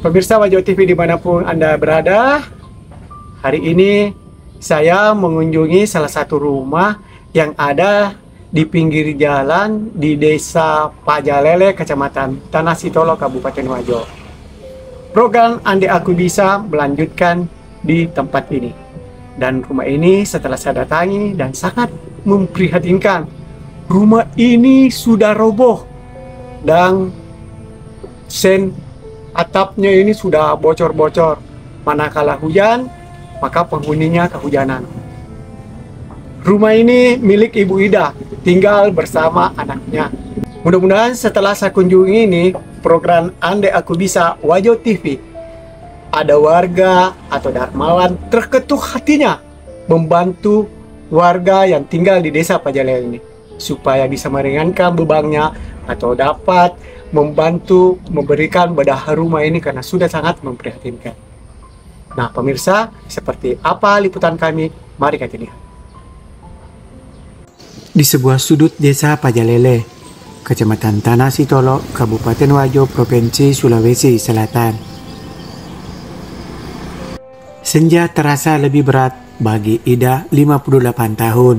Pemirsa Wajo TV dimanapun Anda berada, hari ini saya mengunjungi salah satu rumah yang ada di pinggir jalan di Desa Pajalele, Kecamatan Tanah Sitolo, Kabupaten Wajo. Program Ande Aku Bisa melanjutkan di tempat ini. Dan rumah ini setelah saya datangi dan sangat memprihatinkan. Rumah ini sudah roboh dan atapnya ini sudah bocor-bocor. Manakala hujan, maka penghuninya kehujanan. Rumah ini milik Ibu Ida, tinggal bersama anaknya. Mudah-mudahan setelah saya kunjungi ini, program Ande Aku Bisa Wajo TV, ada warga atau dermawan terketuk hatinya membantu warga yang tinggal di Desa Pajalele ini, supaya bisa meringankan bebannya atau dapat membantu memberikan bedah rumah ini karena sudah sangat memprihatinkan. Nah pemirsa, seperti apa liputan kami? Mari kita lihat. Di sebuah sudut Desa Pajalele, Kecamatan Tanah Sitolo, Kabupaten Wajo, Provinsi Sulawesi Selatan. Senja terasa lebih berat bagi Ida, 58 tahun.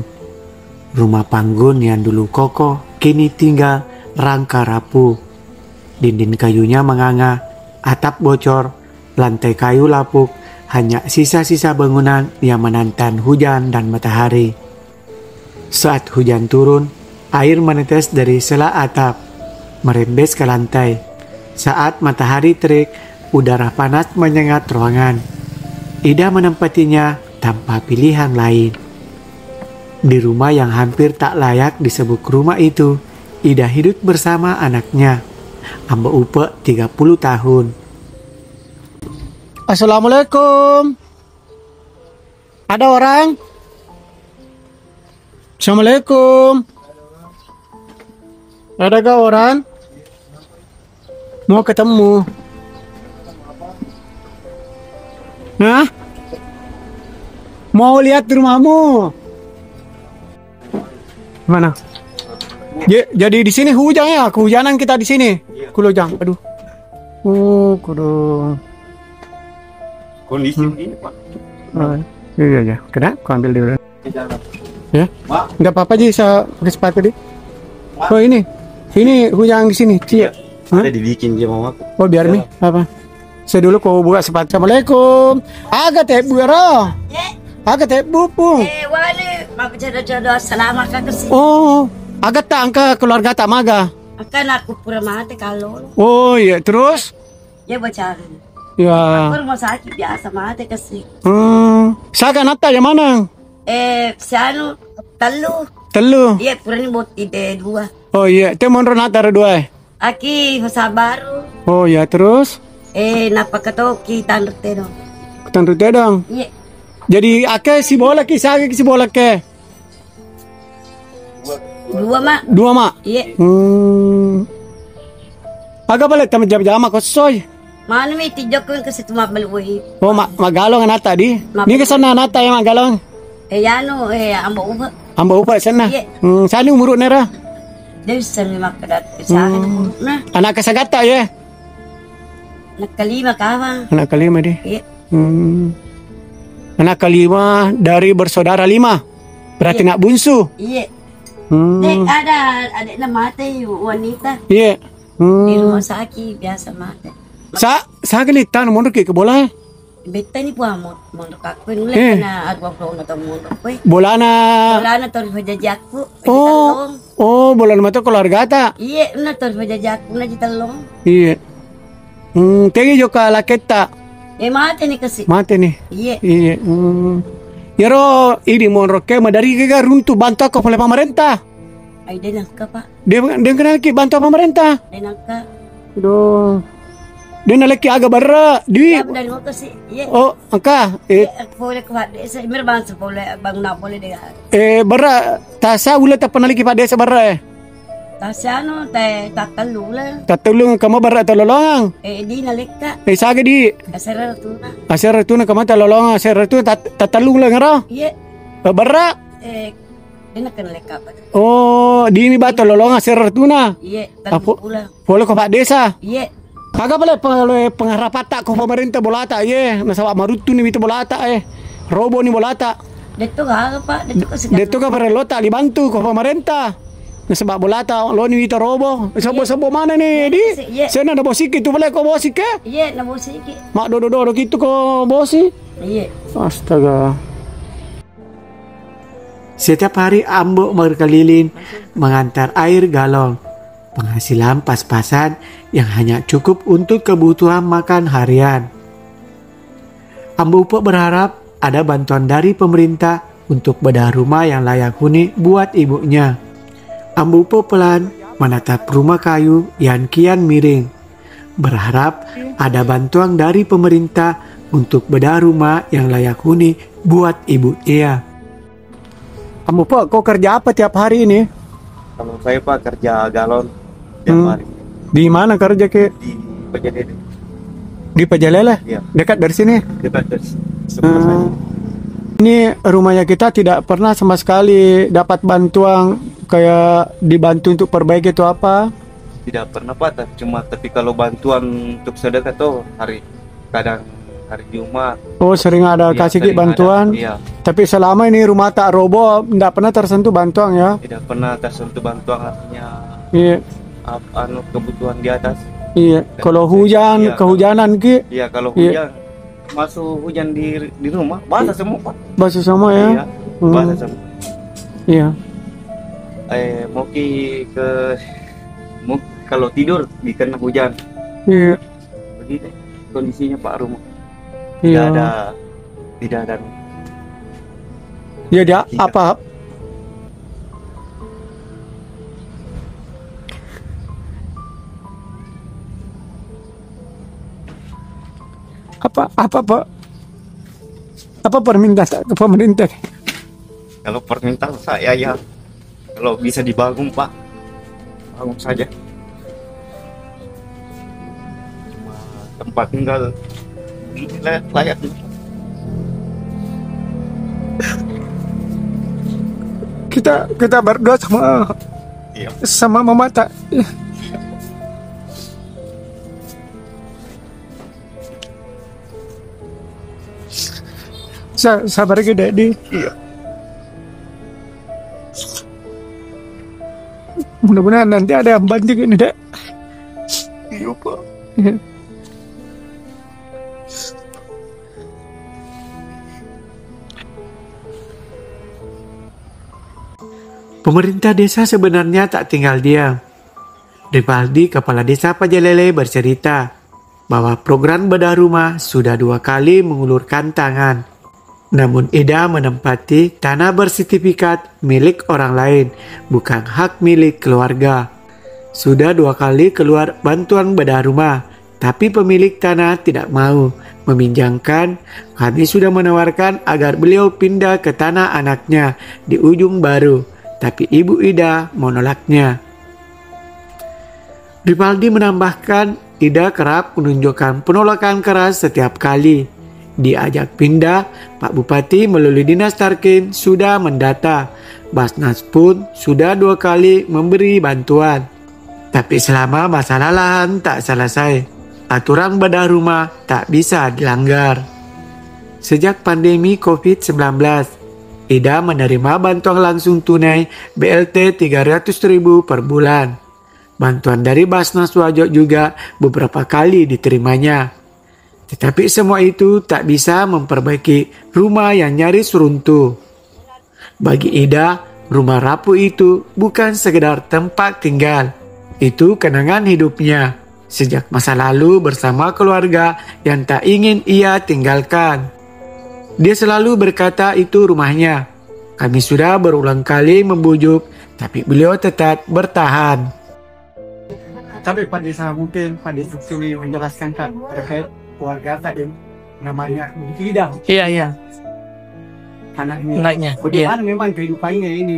Rumah panggung yang dulu kokoh kini tinggal rangka rapuh. Dinding kayunya menganga, atap bocor, lantai kayu lapuk, hanya sisa-sisa bangunan yang menantang hujan dan matahari. Saat hujan turun, air menetes dari sela atap, merembes ke lantai. Saat matahari terik, udara panas menyengat ruangan. Ida menempatinya tanpa pilihan lain. Di rumah yang hampir tak layak disebut rumah itu, Ida hidup bersama anaknya, Amba Upe, 30 tahun. Assalamualaikum. Ada orang? Assalamualaikum. Adakah orang? Mau ketemu. Hah? Mau lihat rumahmu? Mana? Jadi di sini hujan ya, kehujanan kita di sini. Kulojang, aduh. Oh, kudu. Kondisi begini, Pak. Oh, iya. Kena, aku ambil dulu. Ya, nggak apa-apa sih, saya pakai sepatu deh. Oh ini hujan di sini. Iya. Ada dibikin dia mau aku. Oh biar nih, apa? Saya dulu kau buka sepatu. Assalamualaikum. Agak teh bu ya. Agak teh bupung. Wali, mau jodoh-jodoh selama kasih. Oh, agak tak angka keluarga tak maga. Akan aku pura mati kalau. Oh iya, terus? Ya bocah. Ya. Aku rumah sakit biasa mati kasih. Saga nata yang mana? Sianu Telu. Iya, pura ini buat ide 2. Oh iya, teh monro nata dua. Aki hosa baru. Oh iya, terus? Napa ketoki tandur teno. Tandu teh dong. Iya. Jadi ake si bolak ki saga ki si bolak ke. 2 mak. 2 mak. Iya. Agak balik tamat jam-jam ko soy. Mana mi tijok ko kasi tumabalui. Oh magalong nata di. Ni ka sana nata yang magalong. Yano ambo uba. Amba upa sana. Iya. Sani umur nera. Dewi sami makadat sa akin na. Anak kasagata ya. Nakalima kawa. Anak kelima di. Iya. Anak kelima dari bersaudara 5. Berarti nak bungsu. Iya. Dek, ada na mati wanita. Iya. Di rumah sakit biasa mati. Sa galitan mo ke bola. Beta ni po mo kakko nula na agwa ko na to mo ko. Bola na. Wala na to hojajak ko. Oh, bola na to keluarga ta. Iya, na to hojajak ko na jitalong. Iya. Tegi jo ka laketa. Mati ni kasi. Mati ni. Iya. Iya. Yaro ini monroke madari ke runtuh bantu ko oleh pemerintah. Ay denang ka pa. Dia kena ki bantu pemerintah. Denang ka. Aduh. Dia nalaki agak barra di. Ya benar mo kasi. Iya. Oh, angka. Boleh ko sa mirban sa boleh bang na boleh de. Barra tasa ulat ta panaliki pa desa barra. Tasyano te tatalula. Tatulung kamo barra talolongang. Di nalikka. Saga di. Asara tu na. Asar tu na kamo talolongang, asar tu tatalung lang ra. Iya. Barra. Dina kan leka pa. Oh, di ini ba talolongang asar tu na. Iya, talula. Polo ko pa desa. Iya. Kagak boleh pengharapan tak ko pemerintah bolata ye. Nasaba marutu ni itu bolata Robo ni bolata. Dito ka Pak, dito ka sikat. Dito ka perlu tak dibantu ko pemerintah. Nasaba bolata lo ni itu robo. Sabo mana ni di? Sana ada bosik itu boleh ko bosik ke? Iya, nabusi iki. Mak dodo gitu ko bosi. Iya. Astaga. Setiap hari Ambo berkeliling mengantar air galon. Penghasilan pas-pasan yang hanya cukup untuk kebutuhan makan harian. Ambo Upo berharap ada bantuan dari pemerintah untuk bedah rumah yang layak huni buat ibunya. Ambo Upo pelan menatap rumah kayu yang kian miring. Berharap ada bantuan dari pemerintah untuk bedah rumah yang layak huni buat ibunya. Ambo Upo, kau kerja apa tiap hari ini? Kalau saya Pak kerja galon tiap hari Di mana kerja ke? di Pejaden. Di Pejalele? Iya. Dekat dari sini? Dekat dari sebelah saya. Ini rumahnya kita tidak pernah sama sekali dapat bantuan kayak dibantu untuk perbaiki itu apa? Tidak pernah Pak, tapi kalau bantuan untuk sedekah tuh kadang hari Jumat. Oh, sering ada Iya, kasih sering bantuan. ada. Iya, Tapi selama ini rumah tak roboh, tidak pernah tersentuh bantuan ya? tidak pernah tersentuh bantuan artinya Iya, kebutuhan di atas. iya. Kalau hujan, Iya, kehujanan ki, Iya, kalau Iya. hujan masuk hujan di rumah basah semua Pak. basuh sama ya? Iya, basah semua. Iya. Kalau tidur dikena hujan. Iya. Begitu kondisinya Pak rumah. Iya. Tidak ada. Ya dia Iya. apa permintaan ke pemerintah? Kalau permintaan saya ya, kalau bisa dibangun Pak, bangun saja. Cuma tempat tinggal ini layak. Kita berdoa Iya. sama Mama tak. Sabar gede di. Iya. Mudah-mudahan nanti ada yang bantu ini dek. Iya Pak. Pemerintah desa sebenarnya tak tinggal diam. Rivaldi, Kepala Desa Pejalele bercerita bahwa program bedah rumah sudah 2 kali mengulurkan tangan. Namun Ida menempati tanah bersertifikat milik orang lain, bukan hak milik keluarga. Sudah 2 kali keluar bantuan bedah rumah, tapi pemilik tanah tidak mau meminjamkan. Kami sudah menawarkan agar beliau pindah ke tanah anaknya di ujung baru, tapi Ibu Ida menolaknya. Rivaldi menambahkan, Ida kerap menunjukkan penolakan keras setiap kali diajak pindah. Pak Bupati melalui Dinas Tarkim sudah mendata. Basnas pun sudah 2 kali memberi bantuan. Tapi selama masalah lahan tak selesai, aturan bedah rumah tak bisa dilanggar. Sejak pandemi COVID-19, Ida menerima bantuan langsung tunai BLT 300.000 per bulan. Bantuan dari Basnas Wajo juga beberapa kali diterimanya. Tetapi semua itu tak bisa memperbaiki rumah yang nyaris runtuh. Bagi Ida, rumah rapuh itu bukan sekedar tempat tinggal. Itu kenangan hidupnya sejak masa lalu bersama keluarga yang tak ingin ia tinggalkan. Dia selalu berkata itu rumahnya. Kami sudah berulang kali membujuk, tapi beliau tetap bertahan. Tapi Pak Desa mungkin Pak Desa sulit menjelaskan Kak terkait keluarga tadi namanya Ida. Iya. Anaknya. Bagaimana memang kehidupannya ini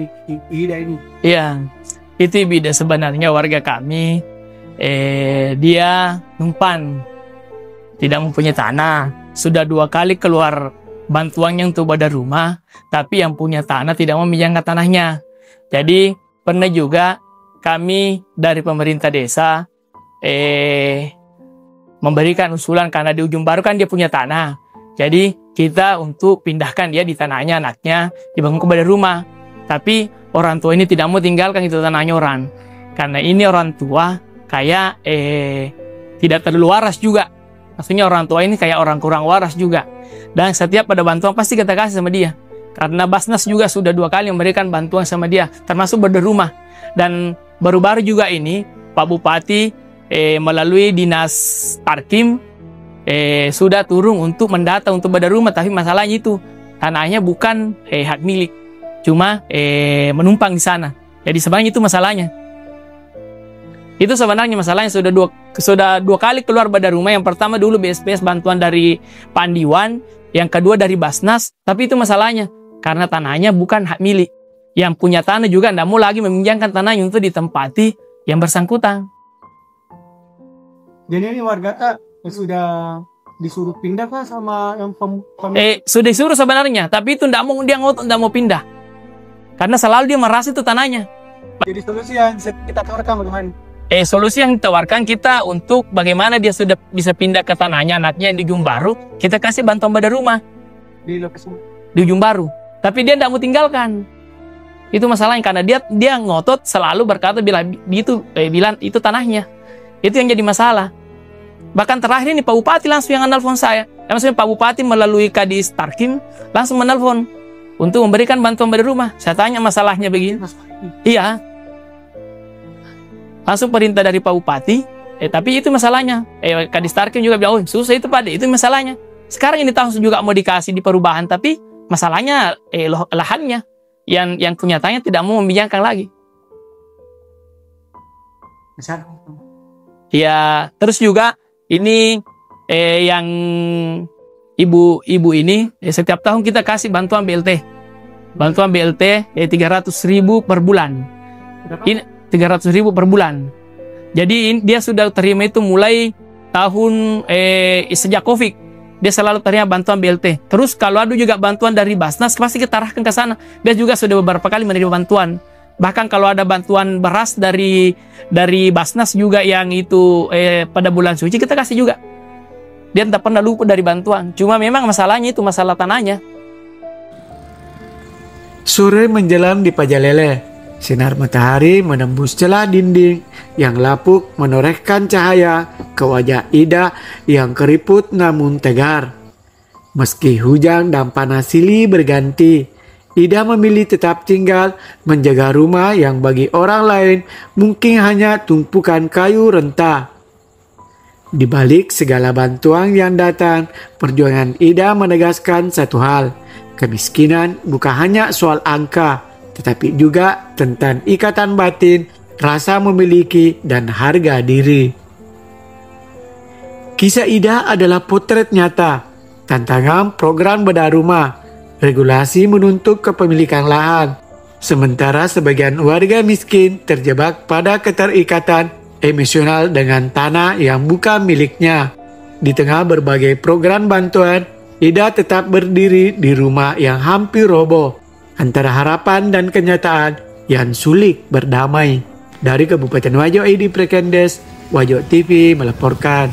Ida ini? Iya. Itu Bida sebenarnya warga kami. Dia numpan, tidak mempunyai tanah. Sudah 2 kali keluar bantuannya untuk bedah rumah, tapi yang punya tanah tidak mau meminjamkan tanahnya. Jadi pernah juga kami dari pemerintah desa memberikan usulan karena di Ujung Baru kan dia punya tanah. Jadi kita untuk pindahkan dia di tanahnya anaknya, dibangun kembali rumah. Tapi orang tua ini tidak mau tinggalkan itu tanahnya orang. Karena ini orang tua kayak tidak terlalu waras juga. Maksudnya orang tua ini kayak orang kurang waras juga. Dan setiap ada bantuan pasti kita kasih sama dia. Karena Basnas juga sudah 2 kali memberikan bantuan sama dia, termasuk bedah rumah. Dan baru-baru juga ini Pak Bupati melalui Dinas Parkim sudah turun untuk mendata untuk bedah rumah. Tapi masalahnya itu tanahnya bukan hak milik, cuma menumpang di sana. Jadi sebenarnya itu masalahnya. Itu sebenarnya masalahnya sudah dua kali keluar bedah rumah. Yang pertama dulu BSPS bantuan dari Pandiwan, yang kedua dari Basnas. Tapi itu masalahnya karena tanahnya bukan hak milik. Yang punya tanah juga tidak mau lagi meminjamkan tanahnya untuk ditempati yang bersangkutan. Jadi ini warga sudah disuruh pindah kah sama yang Sudah disuruh sebenarnya, tapi itu tidak mau, dia ngotot tidak mau pindah. Karena selalu dia merasa itu tanahnya. Jadi solusi yang kita tawarkan bagaimana? Solusi yang ditawarkan kita untuk bagaimana dia sudah bisa pindah ke tanahnya anaknya yang di Ujung Baru, kita kasih bantuan bedah rumah Di lokasi di Ujung Baru. Tapi dia tidak mau tinggalkan. Itu masalahnya karena dia ngotot selalu berkata bilang itu tanahnya. Itu yang jadi masalah. Bahkan terakhir ini Pak Bupati langsung yang menelpon saya. Maksudnya Pak Bupati melalui Kadis Tarkim langsung menelpon untuk memberikan bantuan bedah rumah. Saya tanya masalahnya begini. Iya. Langsung perintah dari Pak Bupati, tapi itu masalahnya. Kadis Tarkim juga bilang, oh susah itu Pak, itu masalahnya. Sekarang ini tahun juga mau dikasih di perubahan, tapi masalahnya lahannya yang punya tanya tidak mau meminjamkan lagi. Ya, terus juga ini yang ibu ini setiap tahun kita kasih bantuan BLT. Bantuan BLT 300.000 per bulan. Ini 300.000 per bulan. Jadi dia sudah terima itu mulai tahun sejak COVID. Dia selalu terima bantuan BLT. Terus kalau ada juga bantuan dari Basnas pasti kita arahkan ke sana. Dia juga sudah beberapa kali menerima bantuan. Bahkan kalau ada bantuan beras dari Basnas juga yang itu pada bulan suci kita kasih juga. Dia tidak pernah luput dari bantuan. Cuma memang masalahnya itu masalah tanahnya. Sore menjelang di Pajalele. Sinar matahari menembus celah dinding yang lapuk menorehkan cahaya ke wajah Ida yang keriput namun tegar. Meski hujan dan panas silih berganti, Ida memilih tetap tinggal menjaga rumah yang bagi orang lain mungkin hanya tumpukan kayu renta. Di balik segala bantuan yang datang, perjuangan Ida menegaskan satu hal, kemiskinan bukan hanya soal angka, tetapi juga tentang ikatan batin, rasa memiliki, dan harga diri. Kisah Ida adalah potret nyata, tantangan program bedah rumah, regulasi menuntut kepemilikan lahan, sementara sebagian warga miskin terjebak pada keterikatan emosional dengan tanah yang bukan miliknya. Di tengah berbagai program bantuan, Ida tetap berdiri di rumah yang hampir roboh, antara harapan dan kenyataan yang sulit berdamai. Dari Kabupaten Wajo, Edi Prekendes, Wajo TV melaporkan.